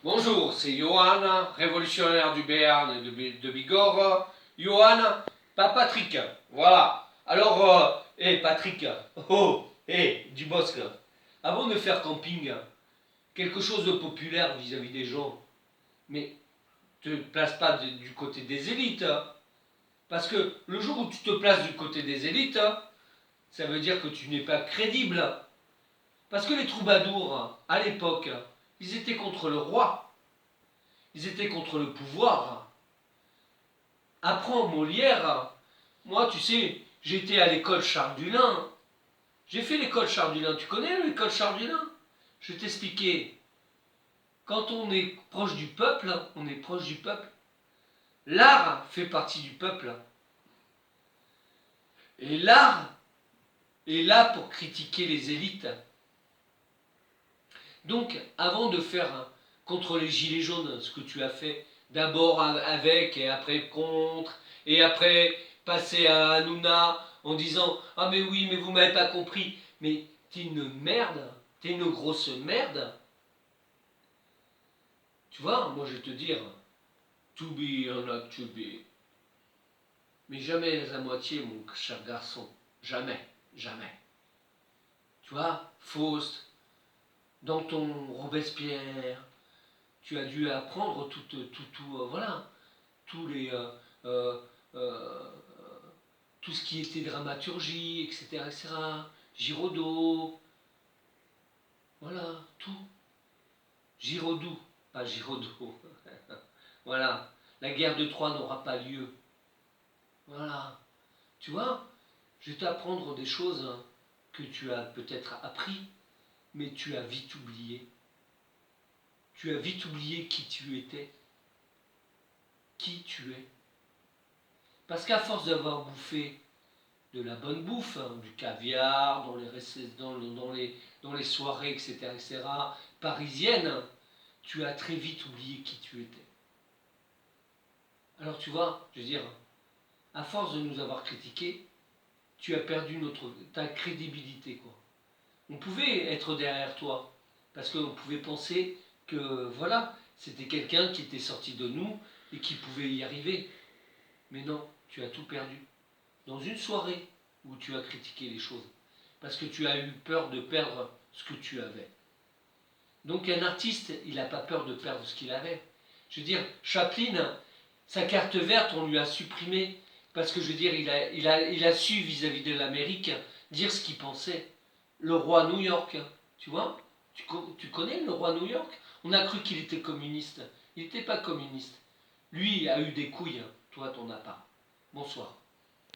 Bonjour, c'est Johan, révolutionnaire du Béarn et de Bigorre. Johan, pas Patrick. Voilà. Alors, Patrick, du Bosque, avant de faire camping, quelque chose de populaire vis-à-vis des gens, mais te place pas du côté des élites. Parce que le jour où tu te places du côté des élites, ça veut dire que tu n'es pas crédible. Parce que les troubadours, à l'époque, ils étaient contre le roi. Ils étaient contre le pouvoir. Apprends Molière. Moi, tu sais, j'étais à l'école Charles Dulin. J'ai fait l'école Charles Dulin. Tu connais l'école Charles Dulin? Je vais t'expliquer. Quand on est proche du peuple, on est proche du peuple. L'art fait partie du peuple. Et l'art est là pour critiquer les élites. Donc, avant de faire contre les gilets jaunes, ce que tu as fait, d'abord avec et après contre, et après passer à Hanouna en disant « Ah mais oui, mais vous m'avez pas compris, mais t'es une merde, t'es une grosse merde ». Tu vois, moi je vais te dire « To be or not to be ». Mais jamais à moitié, mon cher garçon. Jamais, jamais. Tu vois, Faust, dans ton Robespierre, tu as dû apprendre voilà, tous les, euh, tout ce qui était dramaturgie, etc., etc. Giraudot, voilà, tout. Giraudoux, pas Giraudot. Voilà, la guerre de Troie n'aura pas lieu. Voilà, tu vois, je vais t'apprendre des choses que tu as peut-être appris, mais tu as vite oublié. Tu as vite oublié qui tu étais, qui tu es. Parce qu'à force d'avoir bouffé de la bonne bouffe, du caviar, dans les soirées, etc., parisiennes, tu as très vite oublié qui tu étais. Alors tu vois, je veux dire, à force de nous avoir critiqués, tu as perdu ta crédibilité, quoi. On pouvait être derrière toi, parce qu'on pouvait penser que, voilà, c'était quelqu'un qui était sorti de nous et qui pouvait y arriver. Mais non, tu as tout perdu. Dans une soirée où tu as critiqué les choses. Parce que tu as eu peur de perdre ce que tu avais. Donc un artiste, il n'a pas peur de perdre ce qu'il avait. Je veux dire, Chaplin, sa carte verte, on lui a supprimé. Parce que je veux dire, il a su vis-à-vis de l'Amérique dire ce qu'il pensait. Le roi New York, tu vois, tu connais le roi New York? On a cru qu'il était communiste. Il n'était pas communiste. Lui a eu des couilles, toi t'en as pas. Bonsoir.